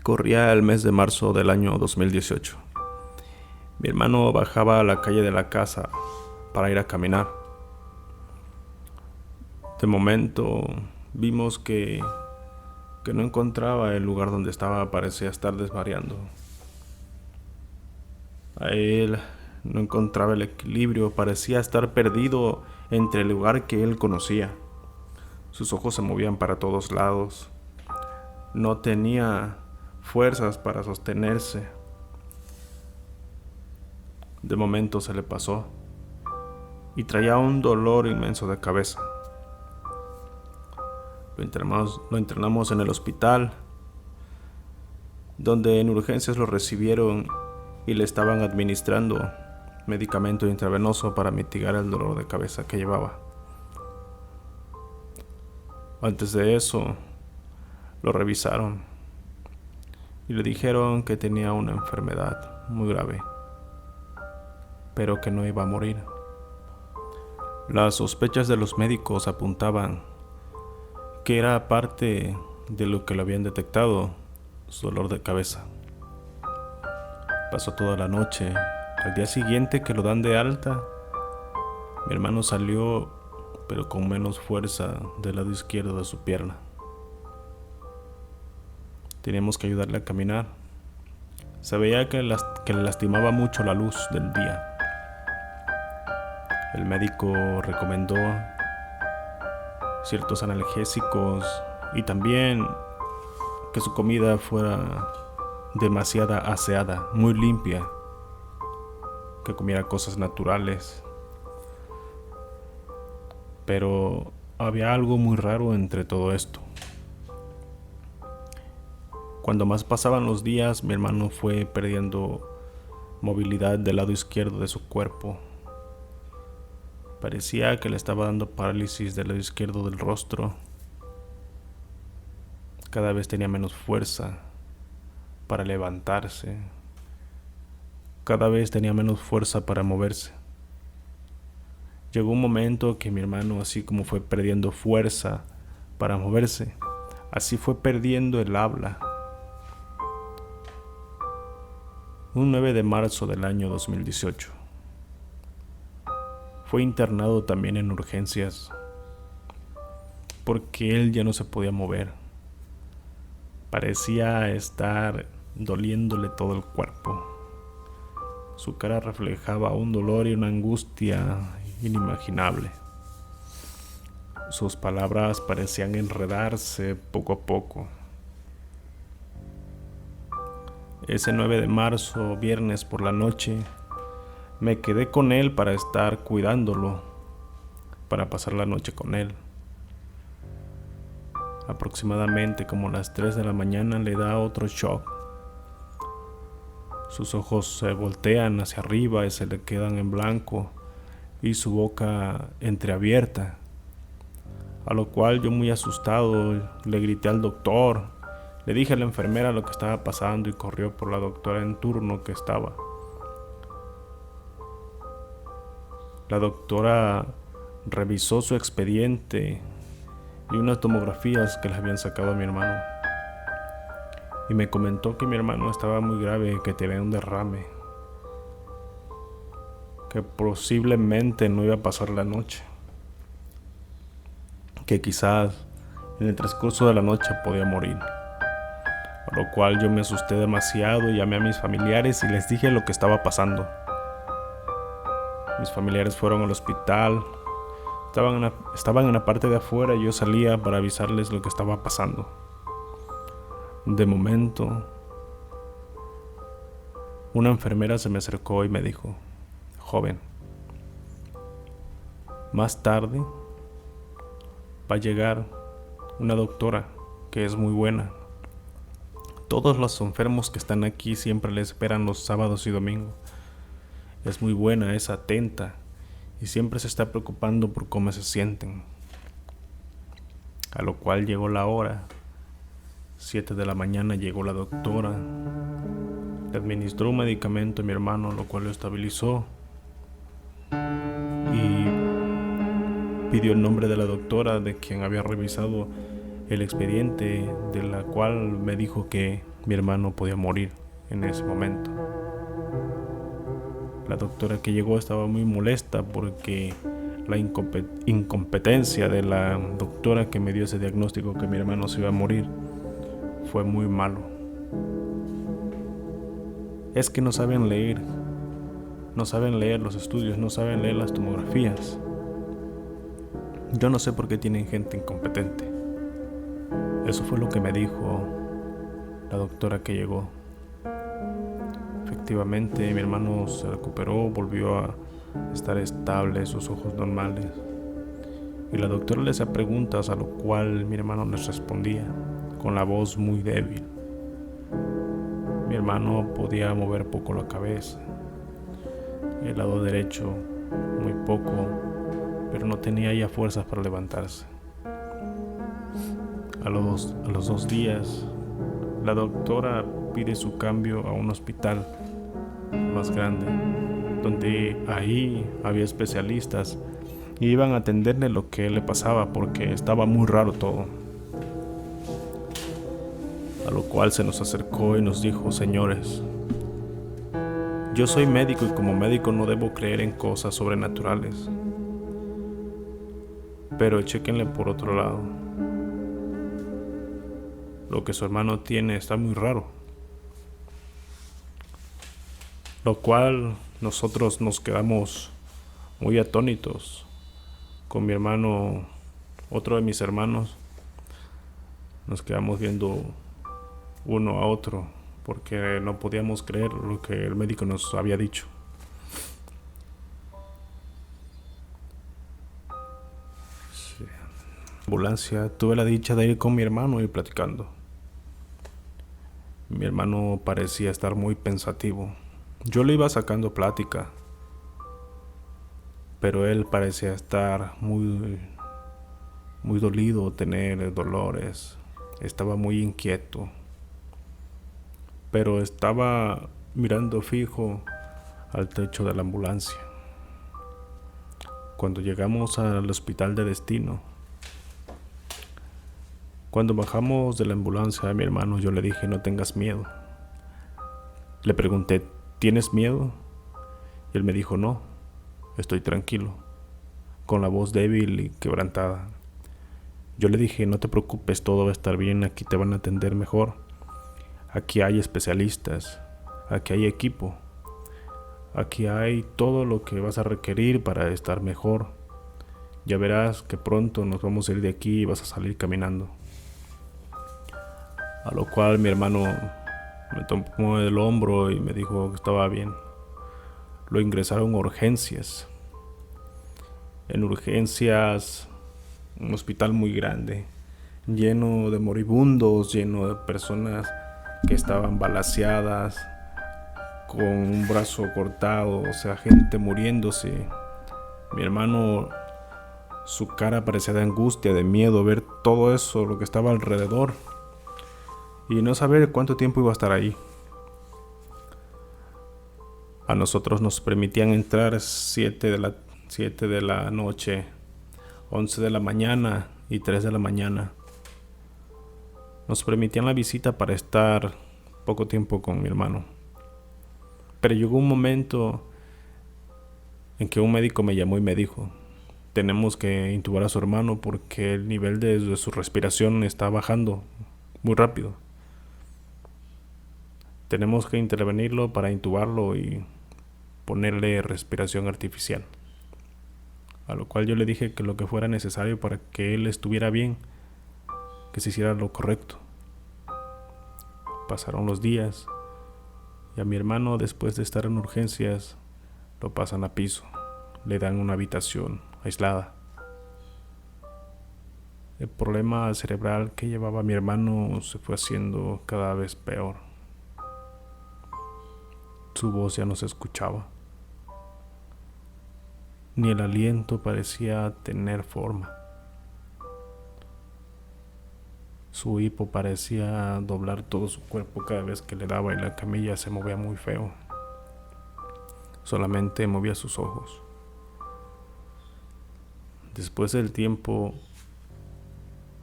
Corría el mes de marzo del año 2018. Mi hermano bajaba a la calle de la casa para ir a caminar. De momento vimos que no encontraba el lugar donde estaba, parecía estar desvariando. A él no encontraba el equilibrio, parecía estar perdido entre el lugar que él conocía. Sus ojos se movían para todos lados. No tenía fuerzas para sostenerse. De momento se le pasó y traía un dolor inmenso de cabeza. Lo internamos en el hospital, donde en urgencias lo recibieron y le estaban administrando medicamento intravenoso para mitigar el dolor de cabeza que llevaba. Antes de eso, lo revisaron y le dijeron que tenía una enfermedad muy grave, pero que no iba a morir. Las sospechas de los médicos apuntaban que era parte de lo que le habían detectado, su dolor de cabeza. Pasó toda la noche. Al día siguiente que lo dan de alta, mi hermano salió, pero con menos fuerza del lado izquierdo de su pierna. Teníamos que ayudarle a caminar. Se veía que le lastimaba mucho la luz del día. El médico recomendó ciertos analgésicos y también que su comida fuera demasiado aseada, muy limpia, que comiera cosas naturales. Pero había algo muy raro entre todo esto. Cuando más pasaban los días, mi hermano fue perdiendo movilidad del lado izquierdo de su cuerpo. Parecía que le estaba dando parálisis del lado izquierdo del rostro. Cada vez tenía menos fuerza para levantarse. Cada vez tenía menos fuerza para moverse. Llegó un momento que mi hermano, así como fue perdiendo fuerza para moverse, así fue perdiendo el habla. Un 9 de marzo del año 2018. Fue internado también en urgencias porque él ya no se podía mover. Parecía estar doliéndole todo el cuerpo. Su cara reflejaba un dolor y una angustia inimaginable. Sus palabras parecían enredarse poco a poco. Ese 9 de marzo, viernes por la noche, me quedé con él para estar cuidándolo, para pasar la noche con él. Aproximadamente como a las 3 de la mañana le da otro shock. Sus ojos se voltean hacia arriba y se le quedan en blanco y su boca entreabierta. A lo cual yo, muy asustado, le grité al doctor. Le dije a la enfermera lo que estaba pasando y corrió por la doctora en turno que estaba. La doctora revisó su expediente y unas tomografías que le habían sacado a mi hermano. Y me comentó que mi hermano estaba muy grave, que tenía un derrame, que posiblemente no iba a pasar la noche, que quizás en el transcurso de la noche podía morir. A lo cual yo me asusté demasiado y llamé a mis familiares y les dije lo que estaba pasando. Mis familiares fueron al hospital, estaban en la parte de afuera y yo salía para avisarles lo que estaba pasando. De momento, una enfermera se me acercó y me dijo: joven, más tarde va a llegar una doctora que es muy buena. Todos los enfermos que están aquí siempre le esperan los sábados y domingos. Es muy buena, es atenta y siempre se está preocupando por cómo se sienten. A lo cual llegó la hora. 7 de la mañana llegó la doctora. Le administró un medicamento a mi hermano, lo cual lo estabilizó. Y pidió el nombre de la doctora, de quien había revisado el expediente, de la cual me dijo que mi hermano podía morir en ese momento. La doctora que llegó estaba muy molesta porque la incompetencia de la doctora que me dio ese diagnóstico que mi hermano se iba a morir fue muy malo. Es que no saben leer los estudios, no saben leer las tomografías. Yo no sé por qué tienen gente incompetente. Eso fue lo que me dijo la doctora que llegó. Efectivamente, mi hermano se recuperó, volvió a estar estable, sus ojos normales. Y la doctora le hacía preguntas, a lo cual mi hermano les respondía con la voz muy débil. Mi hermano podía mover poco la cabeza, el lado derecho muy poco, pero no tenía ya fuerzas para levantarse. A los 2 días, la doctora pide su cambio a un hospital más grande, donde ahí había especialistas y iban a atenderle lo que le pasaba porque estaba muy raro todo. A lo cual se nos acercó y nos dijo: señores, yo soy médico y como médico no debo creer en cosas sobrenaturales, pero chéquenle por otro lado. Lo que su hermano tiene está muy raro. Lo cual nosotros nos quedamos muy atónitos. Con mi hermano, otro de mis hermanos, nos quedamos viendo uno a otro porque no podíamos creer lo que el médico nos había dicho. Sí. Ambulancia, tuve la dicha de ir con mi hermano y platicando. Mi hermano parecía estar muy pensativo. Yo le iba sacando plática, pero él parecía estar muy dolido, tener dolores. Estaba muy inquieto, pero estaba mirando fijo al techo de la ambulancia. Cuando llegamos al hospital de destino, cuando bajamos de la ambulancia a mi hermano, yo le dije: no tengas miedo. Le pregunté: ¿tienes miedo? Y él me dijo: no, estoy tranquilo, con la voz débil y quebrantada. Yo le dije: no te preocupes, todo va a estar bien, aquí te van a atender mejor. Aquí hay especialistas, aquí hay equipo, aquí hay todo lo que vas a requerir para estar mejor. Ya verás que pronto nos vamos a ir de aquí y vas a salir caminando. A lo cual mi hermano me tomó el hombro y me dijo que estaba bien. Lo ingresaron a urgencias. En urgencias, un hospital muy grande, lleno de moribundos, lleno de personas que estaban balaceadas, con un brazo cortado, o sea, gente muriéndose. Mi hermano, su cara parecía de angustia, de miedo, ver todo eso, lo que estaba alrededor, y no saber cuánto tiempo iba a estar ahí. A nosotros nos permitían entrar 7 de la noche, 11 de la mañana y 3 de la mañana. Nos permitían la visita para estar poco tiempo con mi hermano. Pero llegó un momento en que un médico me llamó y me dijo: tenemos que intubar a su hermano porque el nivel de su respiración está bajando muy rápido. Tenemos que intervenirlo para intubarlo y ponerle respiración artificial. A lo cual yo le dije que lo que fuera necesario para que él estuviera bien, que se hiciera lo correcto. Pasaron los días y a mi hermano, después de estar en urgencias, lo pasan a piso. Le dan una habitación aislada. El problema cerebral que llevaba mi hermano se fue haciendo cada vez peor. Su voz ya no se escuchaba. Ni el aliento parecía tener forma. Su hipo parecía doblar todo su cuerpo cada vez que le daba y la camilla se movía muy feo. Solamente movía sus ojos. Después del tiempo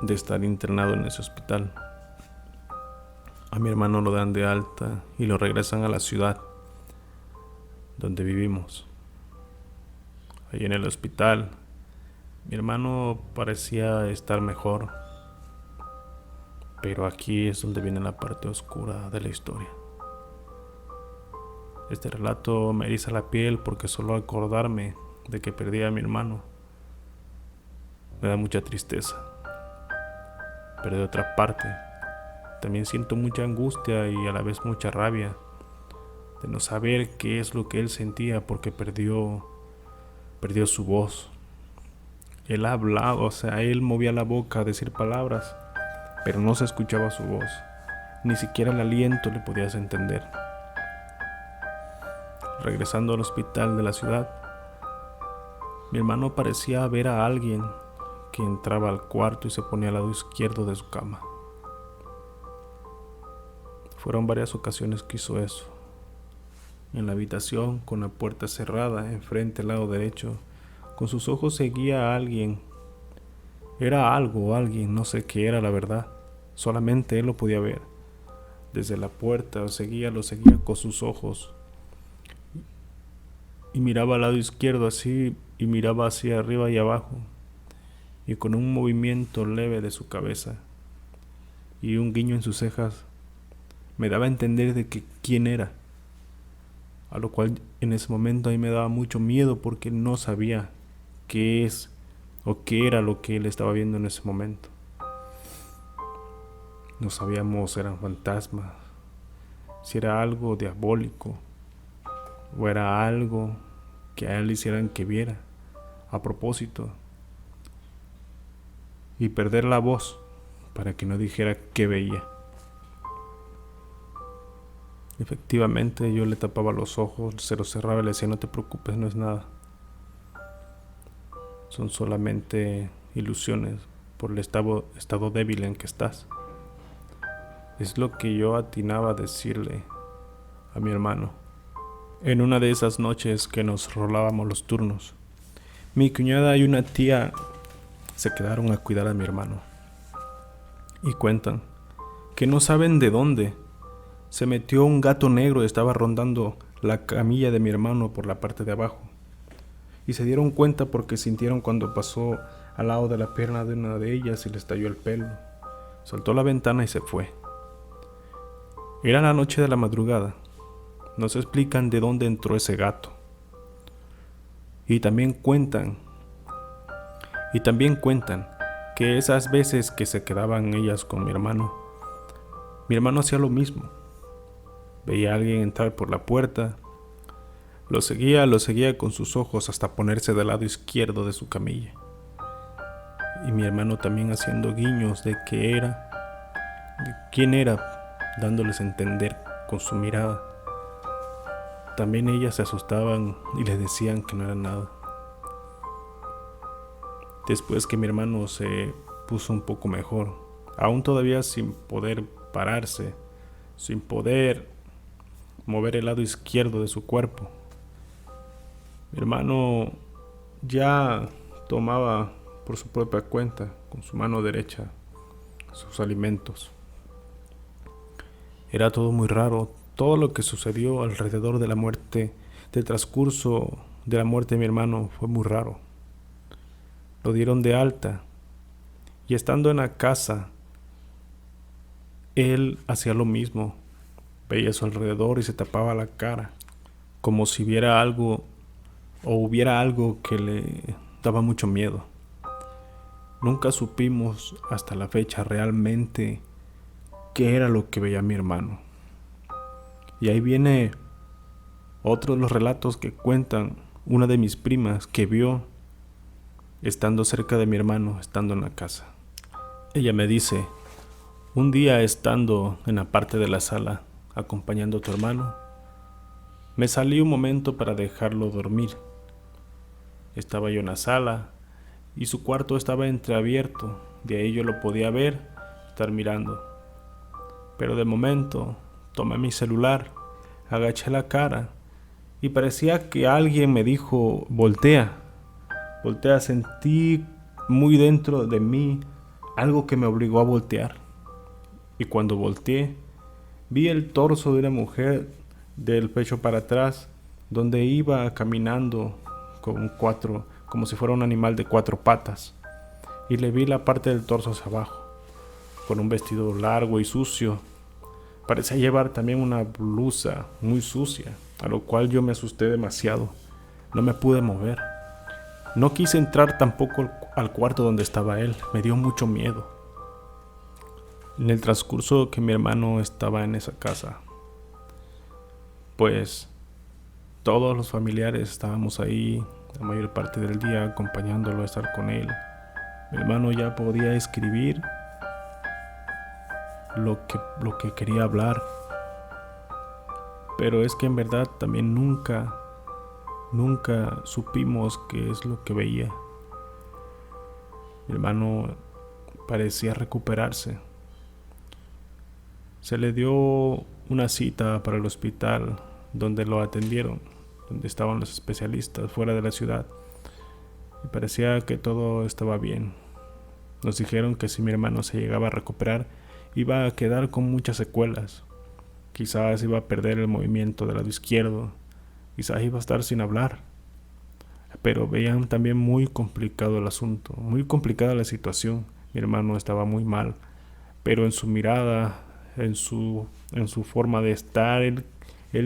de estar internado en ese hospital, A mi hermano lo dan de alta y lo regresan a la ciudad donde vivimos. Ahí en el hospital, mi hermano parecía estar mejor, pero aquí es donde viene la parte oscura de la historia. Este relato me eriza la piel porque solo acordarme de que perdí a mi hermano me da mucha tristeza. Pero de otra parte, también siento mucha angustia y a la vez mucha rabia de no saber qué es lo que él sentía porque perdió su voz. Él hablaba, o sea, él movía la boca a decir palabras, pero no se escuchaba su voz. Ni siquiera el aliento le podías entender. Regresando al hospital de la ciudad, mi hermano parecía ver a alguien que entraba al cuarto y se ponía al lado izquierdo de su cama. Fueron varias ocasiones que hizo eso. En la habitación, con la puerta cerrada, enfrente al lado derecho, con sus ojos seguía a alguien. Era algo o alguien, no sé qué era la verdad. Solamente él lo podía ver. Desde la puerta lo seguía con sus ojos. Y miraba al lado izquierdo así, y miraba hacia arriba y abajo. Y con un movimiento leve de su cabeza y un guiño en sus cejas, me daba a entender de que quién era. A lo cual en ese momento a mí me daba mucho miedo porque no sabía qué es o qué era lo que él estaba viendo en ese momento. No sabíamos si eran fantasmas, si era algo diabólico o era algo que a él le hicieran que viera a propósito y perder la voz para que no dijera qué veía. Efectivamente, yo le tapaba los ojos, se los cerraba y le decía: no te preocupes, no es nada. Son solamente ilusiones por el estado débil en que estás. Es lo que yo atinaba a decirle a mi hermano. En una de esas noches que nos rolábamos los turnos, mi cuñada y una tía se quedaron a cuidar a mi hermano. Y cuentan que no saben de dónde se metió un gato negro y estaba rondando la camilla de mi hermano por la parte de abajo. Y se dieron cuenta porque sintieron cuando pasó al lado de la pierna de una de ellas y le estalló el pelo. Saltó la ventana y se fue. Era la noche de la madrugada. No se explican de dónde entró ese gato. Y también cuentan que esas veces que se quedaban ellas con mi hermano hacía lo mismo. Veía a alguien entrar por la puerta, lo seguía con sus ojos hasta ponerse del lado izquierdo de su camilla. Y mi hermano también haciendo guiños de quién era, dándoles a entender con su mirada. También ellas se asustaban y les decían que no era nada. Después que mi hermano se puso un poco mejor, aún todavía sin poder pararse, sin poder mover el lado izquierdo de su cuerpo, mi hermano ya tomaba por su propia cuenta, con su mano derecha, sus alimentos. Era todo muy raro, todo lo que sucedió alrededor de la muerte, del transcurso de la muerte de mi hermano fue muy raro. Lo dieron de alta y estando en la casa, él hacía lo mismo. Veía a su alrededor y se tapaba la cara, como si viera algo o hubiera algo que le daba mucho miedo. Nunca supimos hasta la fecha realmente qué era lo que veía mi hermano. Y ahí viene otro de los relatos que cuentan una de mis primas que vio estando cerca de mi hermano, estando en la casa. Ella me dice: un día estando en la parte de la sala acompañando a tu hermano, me salí un momento para dejarlo dormir. Estaba yo en la sala y su cuarto estaba entreabierto, de ahí yo lo podía ver, estar mirando. Pero de momento tomé mi celular, agaché la cara y parecía que alguien me dijo: voltea. Voltea, sentí muy dentro de mí algo que me obligó a voltear. Y cuando volteé, Vi el torso de una mujer del pecho para atrás, donde iba caminando como si fuera un animal de 4 patas, y le vi la parte del torso hacia abajo, con un vestido largo y sucio. Parecía llevar también una blusa muy sucia, a lo cual yo me asusté demasiado. No me pude mover. No quise entrar tampoco al cuarto donde estaba él, me dio mucho miedo. En el transcurso que mi hermano estaba en esa casa, pues todos los familiares estábamos ahí la mayor parte del día acompañándolo a estar con él. Mi hermano ya podía escribir lo que quería hablar, pero es que en verdad también nunca supimos qué es lo que veía. Mi hermano parecía recuperarse. Se le dio una cita para el hospital donde lo atendieron, donde estaban los especialistas fuera de la ciudad, y parecía que todo estaba bien. Nos dijeron que si mi hermano se llegaba a recuperar, iba a quedar con muchas secuelas. Quizás iba a perder el movimiento del lado izquierdo, quizás iba a estar sin hablar. Pero veían también muy complicado el asunto, muy complicada la situación. Mi hermano estaba muy mal, pero en su mirada, en su forma de estar, él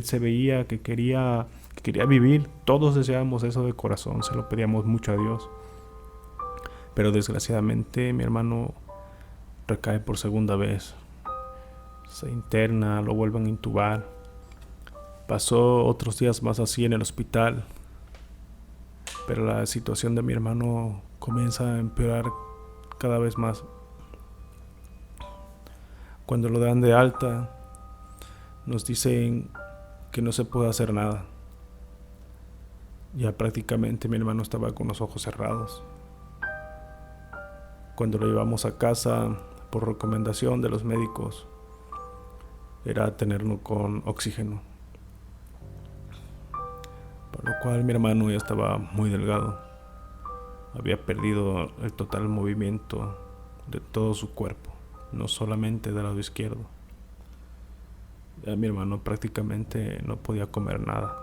se veía que quería vivir. Todos deseábamos eso de corazón, se lo pedíamos mucho a Dios. Pero desgraciadamente mi hermano recae por segunda vez. Se interna, lo vuelven a intubar. Pasó otros días más así en el hospital, pero la situación de mi hermano comienza a empeorar cada vez más. Cuando lo dan de alta, nos dicen que no se puede hacer nada. Ya prácticamente mi hermano estaba con los ojos cerrados. Cuando lo llevamos a casa, por recomendación de los médicos, era tenerlo con oxígeno, por lo cual mi hermano ya estaba muy delgado. Había perdido el total movimiento de todo su cuerpo, no solamente del lado izquierdo. Ya mi hermano prácticamente no podía comer nada,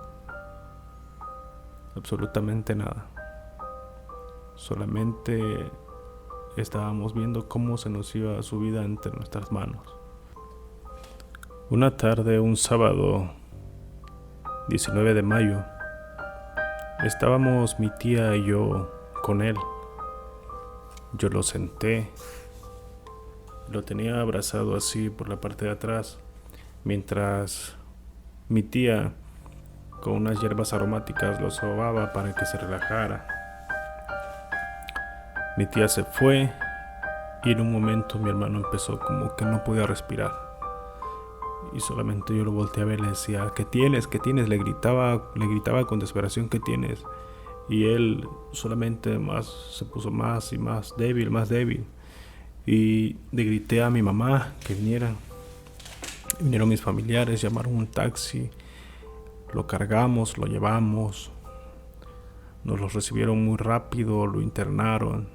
absolutamente nada. Solamente estábamos viendo cómo se nos iba su vida entre nuestras manos. Una tarde, un sábado 19 de mayo, estábamos mi tía y yo con él. Yo lo senté, lo tenía abrazado así por la parte de atrás, mientras mi tía con unas hierbas aromáticas lo sobaba para que se relajara. Mi tía se fue y en un momento mi hermano empezó como que no podía respirar. Y solamente yo lo volteé a ver y le decía, ¿qué tienes? ¿Qué tienes? Le gritaba con desesperación, ¿qué tienes? Y él solamente se puso más y más débil. Y le grité a mi mamá que viniera. Vinieron mis familiares, llamaron un taxi, lo cargamos, lo llevamos. Nos lo recibieron muy rápido, lo internaron.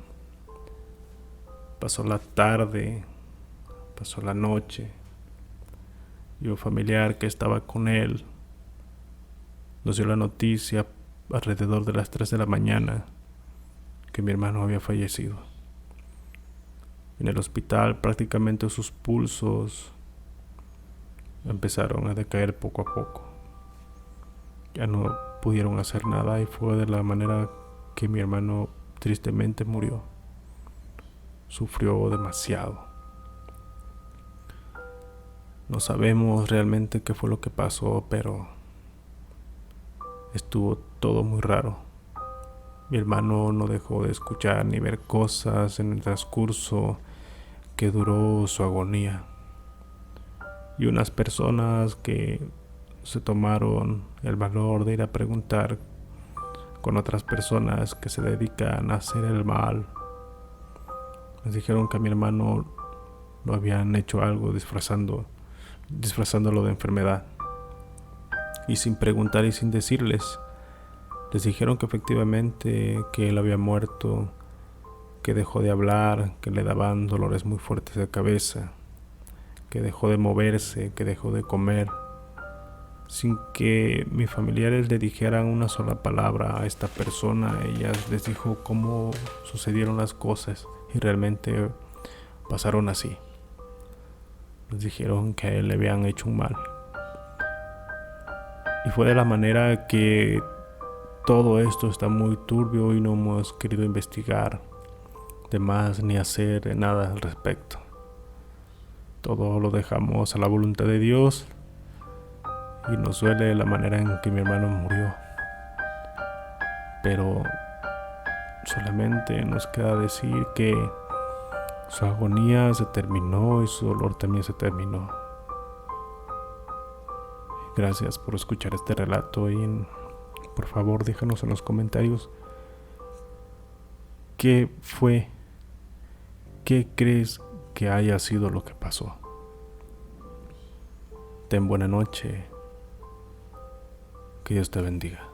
Pasó la tarde, pasó la noche. Y un familiar que estaba con él nos dio la noticia alrededor de las 3 de la mañana que mi hermano había fallecido. En el hospital prácticamente sus pulsos empezaron a decaer poco a poco. Ya no pudieron hacer nada y fue de la manera que mi hermano tristemente murió. Sufrió demasiado. No sabemos realmente qué fue lo que pasó, pero estuvo todo muy raro. Mi hermano no dejó de escuchar ni ver cosas en el transcurso que duró su agonía. Y unas personas que se tomaron el valor de ir a preguntar con otras personas que se dedican a hacer el mal, les dijeron que a mi hermano lo habían hecho algo disfrazándolo de enfermedad. Y sin preguntar y sin decirles, les dijeron que efectivamente que él había muerto, que dejó de hablar, que le daban dolores muy fuertes de cabeza, que dejó de moverse, que dejó de comer, sin que mis familiares le dijeran una sola palabra a esta persona. Ella les dijo cómo sucedieron las cosas y realmente pasaron así. Les dijeron que a él le habían hecho un mal. Y fue de la manera que todo esto está muy turbio y no hemos querido investigar de más ni hacer nada al respecto. Todo lo dejamos a la voluntad de Dios y nos duele la manera en que mi hermano murió. Pero solamente nos queda decir que su agonía se terminó y su dolor también se terminó. Gracias por escuchar este relato y por favor déjanos en los comentarios qué fue, qué crees que haya sido lo que pasó. Ten buena noche. Que Dios te bendiga.